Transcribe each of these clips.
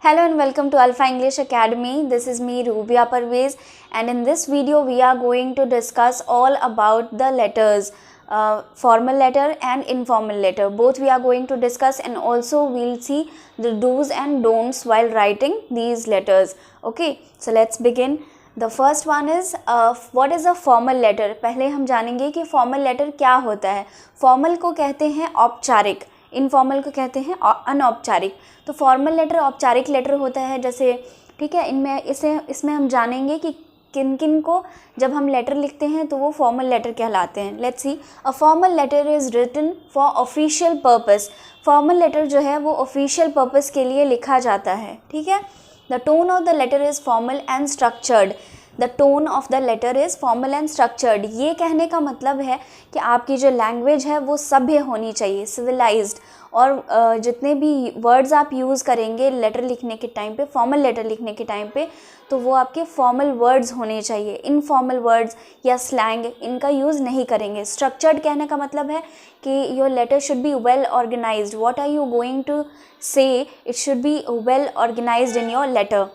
Hello and welcome to Alpha English Academy. This is me Rubia Parvez, and in this video we are going to discuss all about the letters, formal letter and informal letter. Both we are going to discuss, and also we'll see the do's and don'ts while writing these letters. Okay, so let's begin. The first one is what is a formal letter. पहले हम जानेंगे कि formal letter क्या होता है. Formal को कहते हैं औपचारिक, इनफॉर्मल को कहते हैं अनौपचारिक. तो फॉर्मल लेटर औपचारिक लेटर होता है, जैसे ठीक है. इसमें हम जानेंगे कि किन किन को जब हम लेटर लिखते हैं तो वो फॉर्मल लेटर कहलाते हैं. Let's see. A formal letter is written for official purpose. Formal letter जो है वो ऑफिशियल पर्पस के लिए लिखा जाता है. ठीक है. The tone of the letter is formal and structured. The tone of the letter is formal and structured. ये कहने का मतलब है कि आपकी जो लैंग्वेज है वो सभ्य होनी चाहिए, सिविलाइज्ड. और जितने भी वर्ड्स आप यूज़ करेंगे लेटर लिखने के टाइम पे, फॉर्मल लेटर लिखने के टाइम पे, तो वो आपके फॉर्मल वर्ड्स होने चाहिए. इनफॉर्मल वर्ड्स या स्लैंग इनका यूज़ नहीं करेंगे. स्ट्रक्चर्ड कहने का मतलब है कि your letter should be well organised. What are you going to say, it should be well organised in your letter.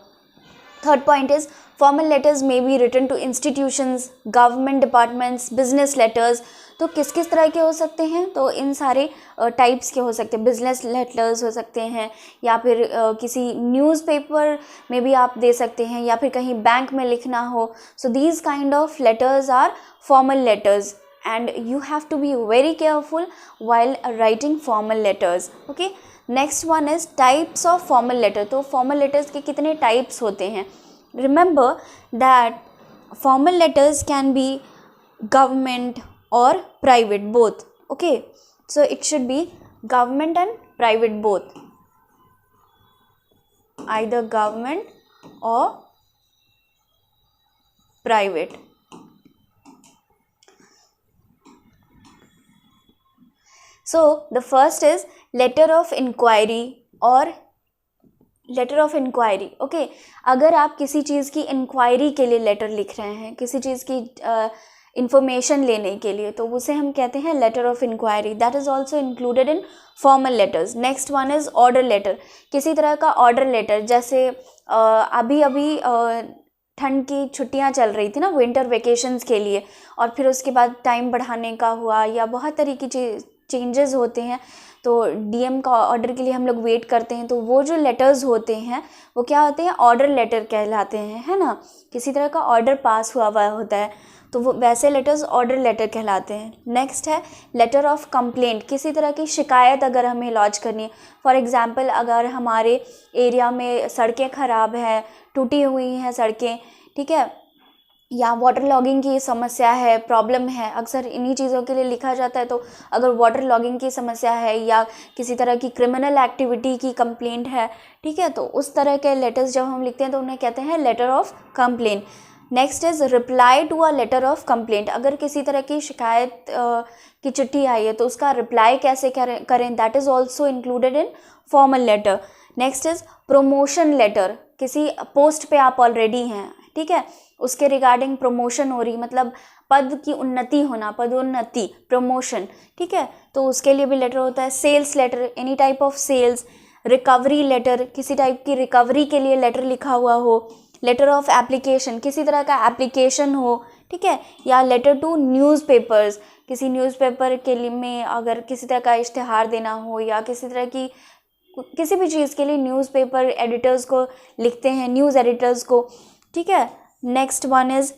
Third point is formal letters may be written to institutions, government departments, business letters. तो किस किस तरह के हो सकते हैं, तो इन सारे टाइप्स के हो सकते हैं. बिजनेस लेटर्स हो सकते हैं, या फिर किसी न्यूज़पेपर में भी आप दे सकते हैं, या फिर कहीं बैंक में लिखना हो. So these kind of letters are formal letters and you have to be very careful while writing formal letters. Okay. Next one is types of formal letter. तो फॉर्मल लेटर्स के कितने टाइप्स होते हैं. Remember that formal letters can be government और private both. Okay, so it should be government and private both, either government और private. So the first is letter of inquiry और letter of inquiry. Okay, अगर आप किसी चीज़ की inquiry के लिए letter लिख रहे हैं, किसी चीज़ की इंफॉर्मेशन लेने के लिए, तो उसे हम कहते हैं letter of inquiry. That is also included in formal letters. Next one is order letter. किसी तरह का ऑर्डर लेटर, जैसे अभी ठंड की छुट्टियां चल रही थी ना, विंटर वेकेशंस के लिए, और फिर उसके बाद टाइम बढ़ाने का हुआ, या बहुत तरीके की चेंजेस होते हैं, तो डीएम का ऑर्डर के लिए हम लोग वेट करते हैं. तो वो जो लेटर्स होते हैं वो क्या होते हैं, ऑर्डर लेटर कहलाते हैं, है ना. किसी तरह का ऑर्डर पास हुआ होता है, तो वो वैसे लेटर्स ऑर्डर लेटर कहलाते हैं. नेक्स्ट है लेटर ऑफ कंप्लेंट. किसी तरह की शिकायत अगर हमें लॉन्च करनी है, फॉर एग्जांपल अगर हमारे एरिया में सड़कें ख़राब हैं, टूटी हुई हैं सड़कें, ठीक है, या वाटर लॉगिंग की समस्या है, प्रॉब्लम है, अक्सर इन्हीं चीज़ों के लिए लिखा जाता है. तो अगर वाटर लॉगिंग की समस्या है या किसी तरह की क्रिमिनल एक्टिविटी की कंप्लेंट है, ठीक है, तो उस तरह के लेटर्स जब हम लिखते हैं तो उन्हें कहते हैं letter of complaint. Next is reply to a letter of complaint. अगर किसी तरह की शिकायत की चिट्ठी आई है तो उसका रिप्लाई कैसे करें, that is also included in formal letter. Next is promotion letter. किसी पोस्ट पे आप ऑलरेडी हैं, ठीक है, उसके रिगार्डिंग प्रमोशन हो रही, मतलब पद की उन्नति होना, पदोन्नति, प्रमोशन, ठीक है, तो उसके लिए भी लेटर होता है. Sales letter, any type of sales. Recovery letter, किसी टाइप की रिकवरी के लिए लेटर लिखा हुआ हो. लेटर ऑफ एप्लीकेशन, किसी तरह का एप्लीकेशन हो, ठीक है, या लेटर टू न्यूज़पेपर्स. किसी न्यूज़पेपर के लिए में अगर किसी तरह का इश्तिहार देना हो, या किसी तरह की किसी भी चीज़ के लिए न्यूज़पेपर एडिटर्स को लिखते हैं, न्यूज़ एडिटर्स को, ठीक है. Next one is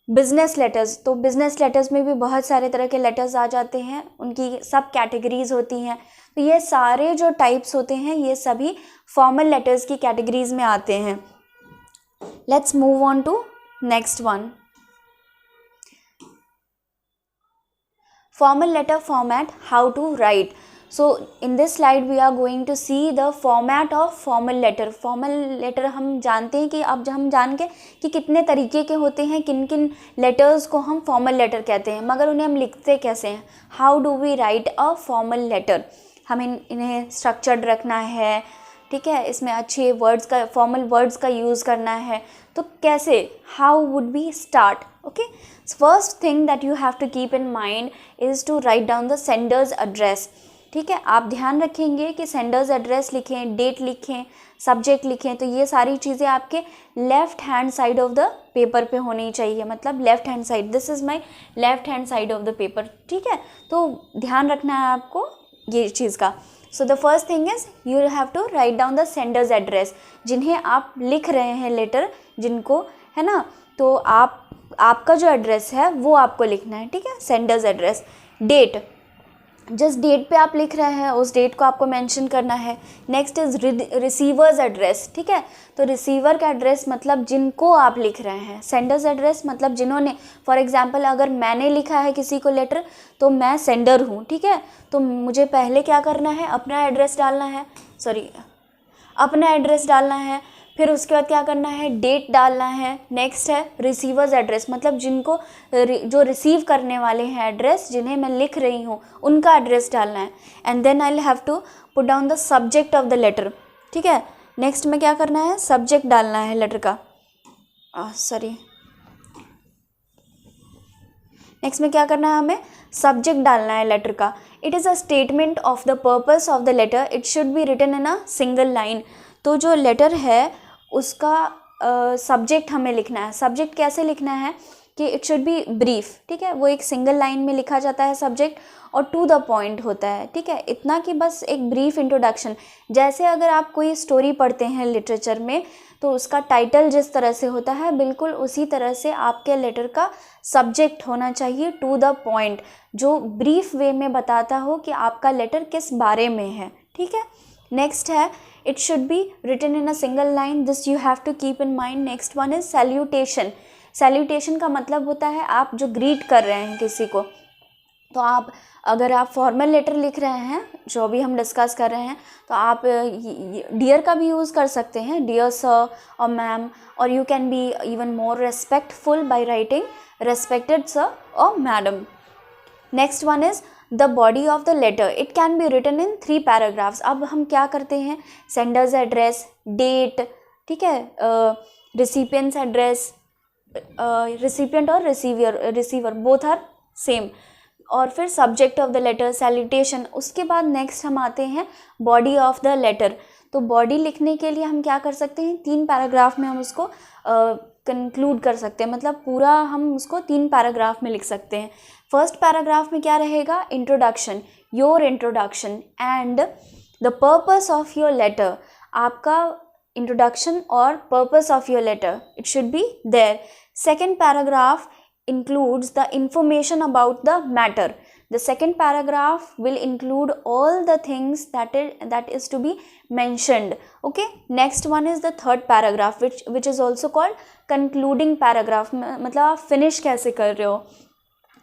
business letters. तो बिज़नेस लेटर्स में भी बहुत सारे तरह के लेटर्स आ जाते हैं, उनकी सब कैटेगरीज होती हैं. तो ये सारे जो टाइप्स होते हैं ये सभी फॉर्मल लेटर्स की कैटेगरीज में आते हैं. Let's move on to next one. Formal letter format, how to write. So in this slide we are going to see the format of formal letter. Formal letter हम जानते हैं कि अब जब हम जान के कि कितने तरीके के होते हैं, किन किन लेटर्स को हम फॉर्मल लेटर कहते हैं, मगर उन्हें हम लिखते कैसे हैं. How do we write a formal letter. हमें इन्हें स्ट्रक्चर्ड रखना है, ठीक है, इसमें अच्छे वर्ड्स का, फॉर्मल वर्ड्स का यूज़ करना है, तो कैसे, how would we start. Okay, first thing that you have to keep in mind is to write down the sender's address. ठीक है, आप ध्यान रखेंगे कि सेंडर्स एड्रेस लिखें, डेट लिखें, सब्जेक्ट लिखें, तो ये सारी चीज़ें आपके left hand side of the paper पे होनी चाहिए, मतलब left hand side, this is my left hand side of the paper, ठीक है। तो ध्यान रखना है आपको ये चीज़ का। So the first thing is you have to write down the sender's address, जिन्हें आप लिख रहे हैं लेटर, जिनको, है ना, तो आपका जो एड्रेस है वो आपको लिखना है, ठीक है, सेंडर्स एड्रेस। डेट, जिस डेट पे आप लिख रहे हैं उस डेट को आपको मेंशन करना है। नेक्स्ट इज़ रिसीवर्स एड्रेस, ठीक है, तो रिसीवर का एड्रेस मतलब जिनको आप लिख रहे हैं, सेंडर्स एड्रेस मतलब जिन्होंने, फॉर एग्जांपल अगर मैंने लिखा है किसी को लेटर तो मैं सेंडर हूँ, ठीक है, तो मुझे पहले क्या करना है, अपना एड्रेस डालना है, अपना एड्रेस डालना है, फिर उसके बाद क्या करना है, डेट डालना है। नेक्स्ट है रिसीवर्स एड्रेस, मतलब जिनको जो रिसीव करने वाले हैं एड्रेस, जिन्हें मैं लिख रही हूँ उनका एड्रेस डालना है। And then I will have to put down the subject of the letter, ठीक है। नेक्स्ट में क्या करना है, सब्जेक्ट डालना है लेटर का, नेक्स्ट में क्या करना है, हमें सब्जेक्ट डालना है लेटर का। It is a statement of the purpose of the letter, it should be written in a single line. तो जो लेटर है उसका सब्जेक्ट हमें लिखना है। सब्जेक्ट कैसे लिखना है कि इट शुड बी ब्रीफ, ठीक है, वो एक सिंगल लाइन में लिखा जाता है सब्जेक्ट, और टू द पॉइंट होता है, ठीक है, इतना कि बस एक ब्रीफ इंट्रोडक्शन। जैसे अगर आप कोई स्टोरी पढ़ते हैं लिटरेचर में तो उसका टाइटल जिस तरह से होता है, बिल्कुल उसी तरह से आपके लेटर का सब्जेक्ट होना चाहिए, टू द पॉइंट, जो ब्रीफ वे में बताता हो कि आपका लेटर किस बारे में है, ठीक है। नेक्स्ट है it should be written in a single line, this you have to keep in mind. next one is salutation. salutation का मतलब होता है आप जो ग्रीट कर रहे हैं किसी को, तो आप अगर आप फॉर्मल लेटर लिख रहे हैं जो अभी हम डिस्कस कर रहे हैं तो आप डियर का भी यूज़ कर सकते हैं, डियर सर और मैम, और you can be even more respectful by writing respected sir और madam. Next one is the body of the letter, it can be written in 3 paragraphs. अब हम क्या करते हैं, सेंडर्स एड्रेस, डेट, ठीक है, रिसिपिएंट्स एड्रेस, रिसिपिएंट और receiver both are same, और फिर subject of the letter, salutation. उसके बाद नेक्स्ट हम आते हैं बॉडी ऑफ द लेटर। तो बॉडी लिखने के लिए हम क्या कर सकते हैं, 3 पैराग्राफ में हम उसको कंक्लूड कर सकते हैं, मतलब पूरा हम उसको 3 पैराग्राफ में लिख सकते हैं। फर्स्ट पैराग्राफ में क्या रहेगा, introduction, your introduction and the purpose of your letter, आपका इंट्रोडक्शन और purpose of your letter, it should be there. Second paragraph includes the information about the matter. The second paragraph will include all the things that is to be mentioned. Okay, next one is the third paragraph which is also called concluding paragraph. मतलब आप finish कैसे कर रहे हो,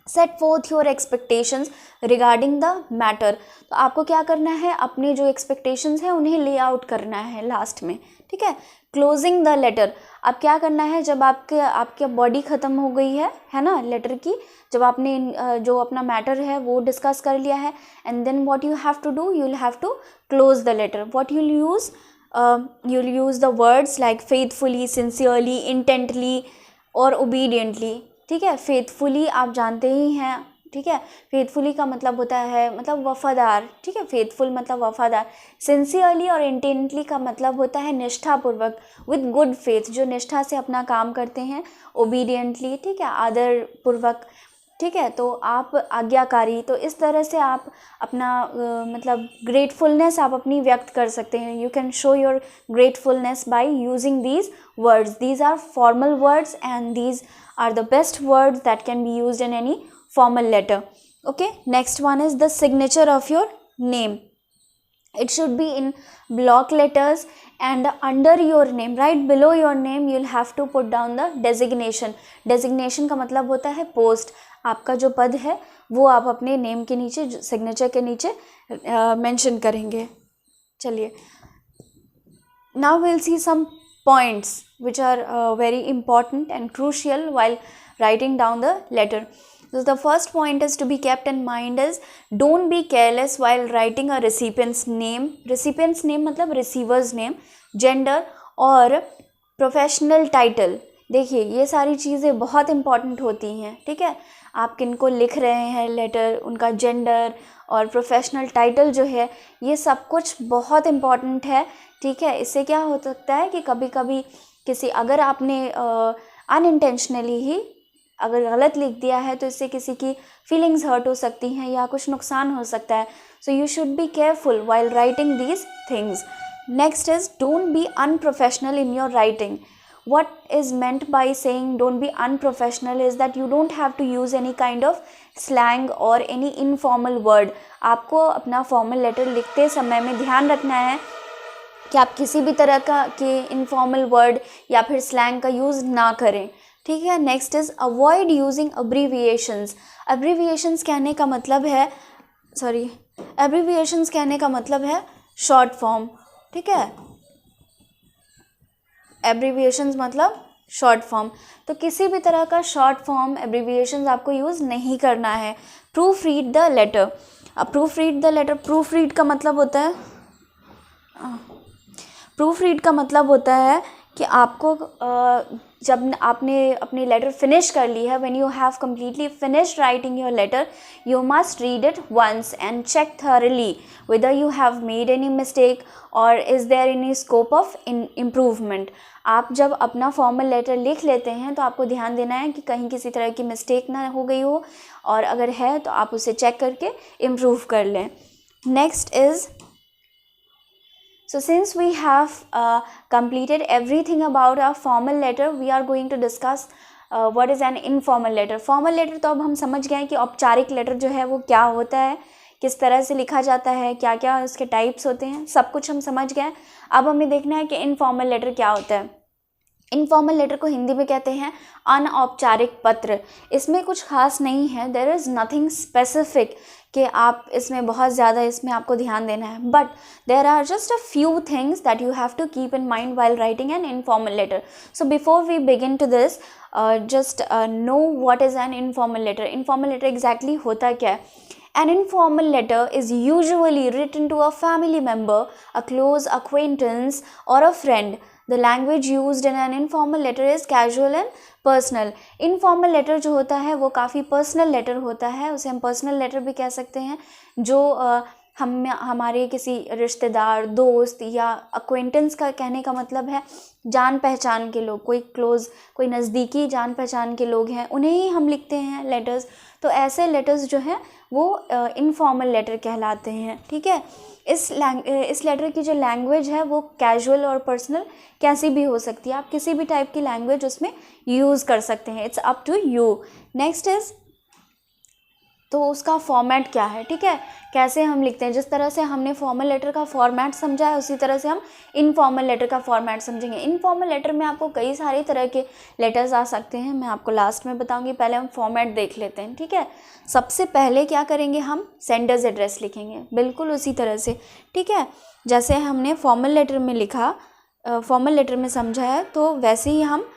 set forth your expectations regarding the matter. तो आपको क्या करना है, अपने जो expectations हैं उन्हें lay out करना है लास्ट में, ठीक है। क्लोजिंग द लेटर, अब क्या करना है, जब आपके बॉडी ख़त्म हो गई है ना लेटर की, जब आपने जो अपना मैटर है वो डिस्कस कर लिया है, and then what you have to do, you will have to close the letter. What you will use the words like faithfully, sincerely, intently और ओबीडियंटली, ठीक है। फेथफुली आप जानते ही हैं, ठीक है, फेथफुली का मतलब होता है मतलब वफ़ादार, ठीक है, फेथफुल मतलब वफ़ादार। सिंसियरली और इंटेंटली का मतलब होता है निष्ठापूर्वक, विद गुड फेथ, जो निष्ठा से अपना काम करते हैं। ओबीडियंटली, ठीक है, आदरपूर्वक, ठीक है, तो आप आज्ञाकारी, तो इस तरह से आप अपना मतलब ग्रेटफुलनेस आप अपनी व्यक्त कर सकते हैं। You can show your gratefulness by using these words, these are formal words and these are the best words that can be used in any formal letter. Okay, next one is the signature of your name. It should be in block letters and under your name, right below your name you will have to put down the designation. Designation का मतलब होता है post, आपका जो पद है वो आप अपने नेम के नीचे, सिग्नेचर के नीचे मेंशन करेंगे। चलिए, now we'll see some points which are very important and crucial while writing down the letter. So the first point is to be kept in mind is don't be careless while writing a recipient's name. Recipient's name मतलब receiver's name, gender और professional title. देखिए ये सारी चीज़ें बहुत important होती हैं, ठीक है। आप किनको लिख रहे हैं लेटर, उनका जेंडर और प्रोफेशनल टाइटल जो है, ये सब कुछ बहुत इम्पॉर्टेंट है, ठीक है। इससे क्या हो सकता है कि कभी कभी अगर आपने अनइंटेंशनली ही अगर गलत लिख दिया है तो इससे किसी की फीलिंग्स हर्ट हो सकती हैं या कुछ नुकसान हो सकता है। So you should be careful while writing these things. Next is don't be unprofessional in your writing. What is meant by saying don't be unprofessional is that you don't have to use any kind of slang or any informal word. आपको अपना formal letter लिखते समय में ध्यान रखना है कि आप किसी भी तरह के इनफॉर्मल वर्ड या फिर स्लैंग का यूज़ ना करें, ठीक है। Next is avoid using abbreviations. Abbreviations कहने का मतलब है शॉर्ट फॉर्म, ठीक है। एब्रीविएशंस मतलब शॉर्ट फॉर्म, तो किसी भी तरह का शॉर्ट फॉर्म एब्रीविएशंस आपको यूज़ नहीं करना है। Proofread the letter. अब प्रूफ रीड का मतलब होता है कि आपको जब आपने अपनी लेटर फिनिश कर ली है, when you have completely finished writing your letter, you must read it once and check thoroughly whether you have made any mistake or is there any scope of improvement. आप जब अपना formal letter लिख लेते हैं तो आपको ध्यान देना है कि कहीं किसी तरह की मिस्टेक ना हो गई हो, और अगर है तो आप उसे चेक करके इम्प्रूव कर लें। Next is, so since we have completed everything about our formal letter, we are going to discuss what is an informal letter. formal letter तो अब हम समझ गए हैं कि औपचारिक लेटर जो है वो क्या होता है, किस तरह से लिखा जाता है, क्या क्या उसके टाइप्स होते हैं, सब कुछ हम समझ गए। अब हमें देखना है कि इनफॉर्मल लेटर क्या होता है। इनफॉर्मल लेटर को हिंदी में कहते हैं अनौपचारिक पत्र। इसमें कुछ खास नहीं है, देयर इज़ नथिंग स्पेसिफिक कि आप इसमें बहुत ज़्यादा इसमें आपको ध्यान देना है, but there are just a few things that you have to keep in mind while writing an informal letter. So before we begin to this, just know what is an informal letter. Informal letter exactly होता क्या है? An informal letter is usually written to a family member, a close acquaintance, or a friend. The language used in an informal letter is casual and personal. Informal letter जो होता है वो काफ़ी personal letter होता है, उसे हम personal letter भी कह सकते हैं, जो हमारे किसी रिश्तेदार, दोस्त या acquaintance का कहने का मतलब है जान पहचान के लोग, कोई क्लोज, कोई नज़दीकी जान पहचान के लोग हैं, उन्हें ही हम लिखते हैं लेटर्स। तो ऐसे लेटर्स जो हैं वो इनफॉर्मल लेटर कहलाते हैं, ठीक है। इस लेटर की जो लैंग्वेज है वो कैजुअल और पर्सनल कैसी भी हो सकती है, आप किसी भी टाइप की लैंग्वेज उसमें यूज़ कर सकते हैं, it's up to you. Next is, तो उसका फॉर्मेट क्या है, ठीक है, कैसे हम लिखते हैं। जिस तरह से हमने फॉर्मल लेटर का फॉर्मेट समझा है उसी तरह से हम इनफॉर्मल लेटर का फॉर्मेट समझेंगे। इनफॉर्मल लेटर में आपको कई सारे तरह के लेटर्स आ सकते हैं, मैं आपको लास्ट में बताऊंगी, पहले हम फॉर्मेट देख लेते हैं, ठीक है। सबसे पहले क्या करेंगे, हम सेंडर्स एड्रेस लिखेंगे, बिल्कुल उसी तरह से, ठीक है, जैसे हमने फॉर्मल लेटर में लिखा, फॉर्मल लेटर में समझा है, तो वैसे ही हम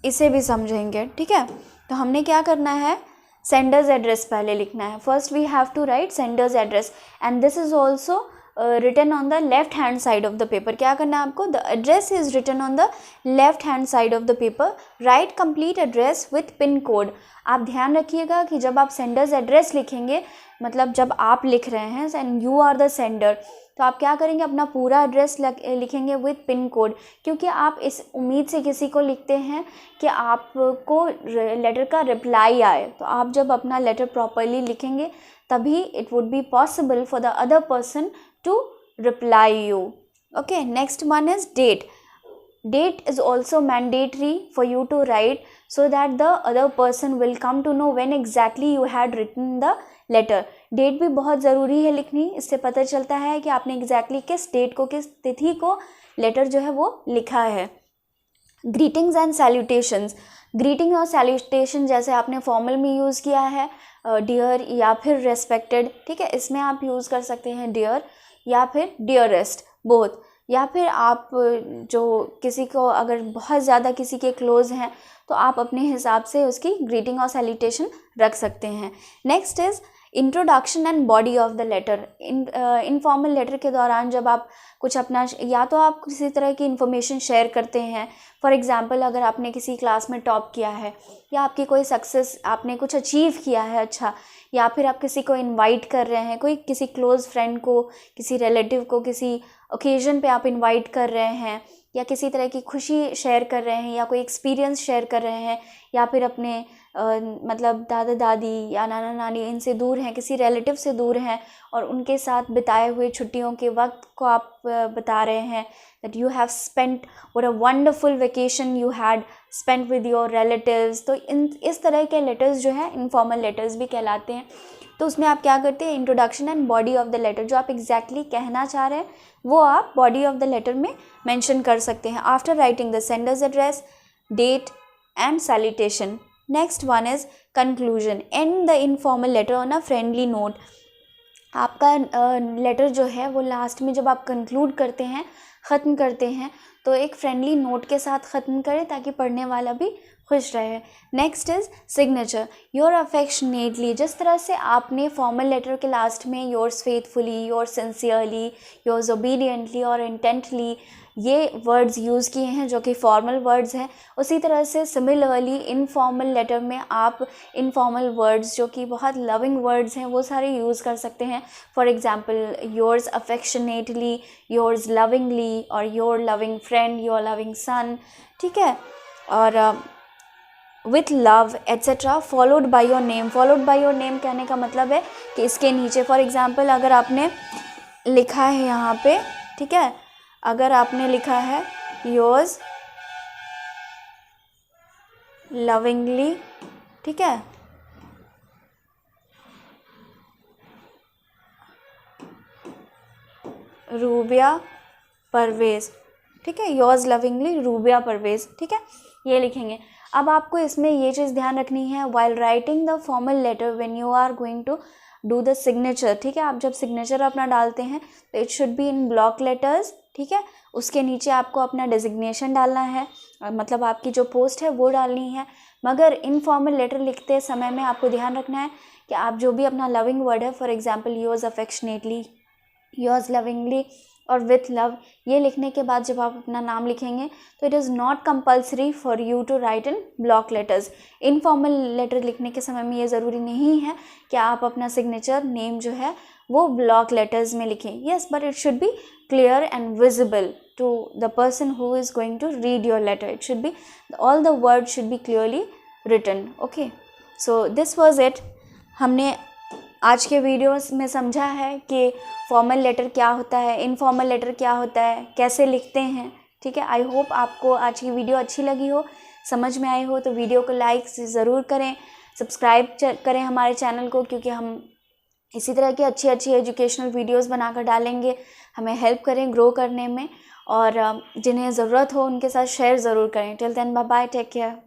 इसे भी समझेंगे, ठीक है। तो हमने क्या करना है, सेंडर्स एड्रेस पहले लिखना है। First we have to write sender's address and this is also written on the left hand side of the paper. क्या करना है आपको, the address is written on the left hand side of the paper. Write complete address with pin code. आप ध्यान रखिएगा कि जब आप सेंडर्स एड्रेस लिखेंगे, मतलब जब आप लिख रहे हैं and you are the sender, तो आप क्या करेंगे, अपना पूरा एड्रेस लिखेंगे विथ पिन कोड, क्योंकि आप इस उम्मीद से किसी को लिखते हैं कि आपको लेटर का रिप्लाई आए। तो आप जब अपना लेटर प्रॉपरली लिखेंगे तभी it would be possible for the other person to reply you. Okay, next one is date. Date is also mandatory for you to write so that the other person will come to know when exactly you had written the letter. Date भी बहुत ज़रूरी है लिखनी, इससे पता चलता है कि आपने exactly किस डेट को, किस तिथि को लेटर जो है वो लिखा है। Greetings and salutations. Greeting और salutation जैसे आपने फॉर्मल में यूज़ किया है डियर या फिर रेस्पेक्टेड, ठीक है, इसमें आप यूज़ कर सकते हैं डियर या फिर डियरेस्ट, बोथ। या फिर आप जो किसी को अगर बहुत ज़्यादा किसी के क्लोज हैं तो आप अपने हिसाब से उसकी ग्रीटिंग और सैल्यूटेशन रख सकते हैं। Next is introduction and body of the letter. Informal letter के दौरान जब आप कुछ अपना, या तो आप किसी तरह की इन्फॉर्मेशन शेयर करते हैं, फॉर एग्जांपल अगर आपने किसी क्लास में टॉप किया है या आपकी कोई सक्सेस, आपने कुछ अचीव किया है अच्छा, या फिर आप किसी को इनवाइट कर रहे हैं, कोई किसी क्लोज़ फ्रेंड को, किसी रिलेटिव को किसी ओकेजन पे आप इनवाइट कर रहे हैं, या किसी तरह की खुशी शेयर कर रहे हैं, या कोई एक्सपीरियंस शेयर कर रहे हैं, या फिर अपने मतलब दादा दादी या नाना नानी इनसे दूर हैं, किसी रिलेटिव से दूर हैं और उनके साथ बिताए हुए छुट्टियों के वक्त को आप बता रहे हैं that you have spent what a wonderful vacation you had spent with your relatives। तो इस तरह के लेटर्स जो है इनफॉर्मल लेटर्स भी कहलाते हैं। तो उसमें आप क्या करते हैं, introduction and body of the letter, जो आप एग्जैक्टली कहना चाह रहे हैं वो आप बॉडी ऑफ द लेटर में मेंशन कर सकते हैं। After writing the sender's address, date and salutation. Next one is conclusion. End the informal letter on a friendly note. आपका लेटर जो है वो लास्ट में जब आप कंक्लूड करते हैं, ख़त्म करते हैं, तो एक फ्रेंडली नोट के साथ ख़त्म करें ताकि पढ़ने वाला भी खुश रहे। Next is signature. Your affectionately, जिस तरह से आपने फॉर्मल लेटर के लास्ट में yours faithfully, your sincerely, yours obediently और इंटेंटली ये वर्ड्स यूज़ किए हैं जो कि फॉर्मल वर्ड्स हैं, उसी तरह से सिमिलरली इनफॉर्मल लेटर में आप इनफॉर्मल वर्ड्स जो कि बहुत लविंग वर्ड्स हैं वो सारे यूज़ कर सकते हैं। For example yours affectionately, yours lovingly, और your loving friend, your loving son, ठीक है, और with love etcetera, followed by your name. Followed by your name कहने का मतलब है कि इसके नीचे, फॉर एग्जांपल अगर आपने लिखा है यहाँ पे, ठीक है, अगर आपने लिखा है योर्स लविंगली, ठीक है, रूबिया परवेज़, ठीक है, योर्स लविंगली रूबिया परवेज़, ठीक है, ये लिखेंगे। अब आपको इसमें ये चीज़ ध्यान रखनी है, while writing the formal letter when you are going to do the signature, ठीक है, आप जब सिग्नेचर अपना डालते हैं तो it should be in block letters, ठीक है, उसके नीचे आपको अपना डेजिग्नेशन डालना है, मतलब आपकी जो पोस्ट है वो डालनी है। मगर इनफॉर्मल लेटर लिखते समय में आपको ध्यान रखना है कि आप जो भी अपना लविंग वर्ड है, for example yours affectionately, yours lovingly और विथ लव, ये लिखने के बाद जब आप अपना नाम लिखेंगे तो it is not compulsory for you to write in block letters. Informal letter लिखने के समय में ये ज़रूरी नहीं है कि आप अपना सिग्नेचर नेम जो है वो ब्लॉक लेटर्स में लिखें। Yes, but it should B clear and visible to the person who is going to read your letter. It should be, all the words should be clearly written. Okay, so this was it. हमने आज के videos में समझा है कि formal letter क्या होता है, इनफॉर्मल लेटर क्या होता है, कैसे लिखते हैं, ठीक है। आई होप आपको आज की वीडियो अच्छी लगी हो, समझ में आई हो, तो वीडियो को लाइक ज़रूर करें, सब्सक्राइब करें हमारे चैनल को, क्योंकि हम इसी तरह की अच्छी अच्छी एजुकेशनल वीडियोस बनाकर डालेंगे। हमें हेल्प करें ग्रो करने में, और जिन्हें ज़रूरत हो उनके साथ शेयर ज़रूर करें। Till then bye bye, take care.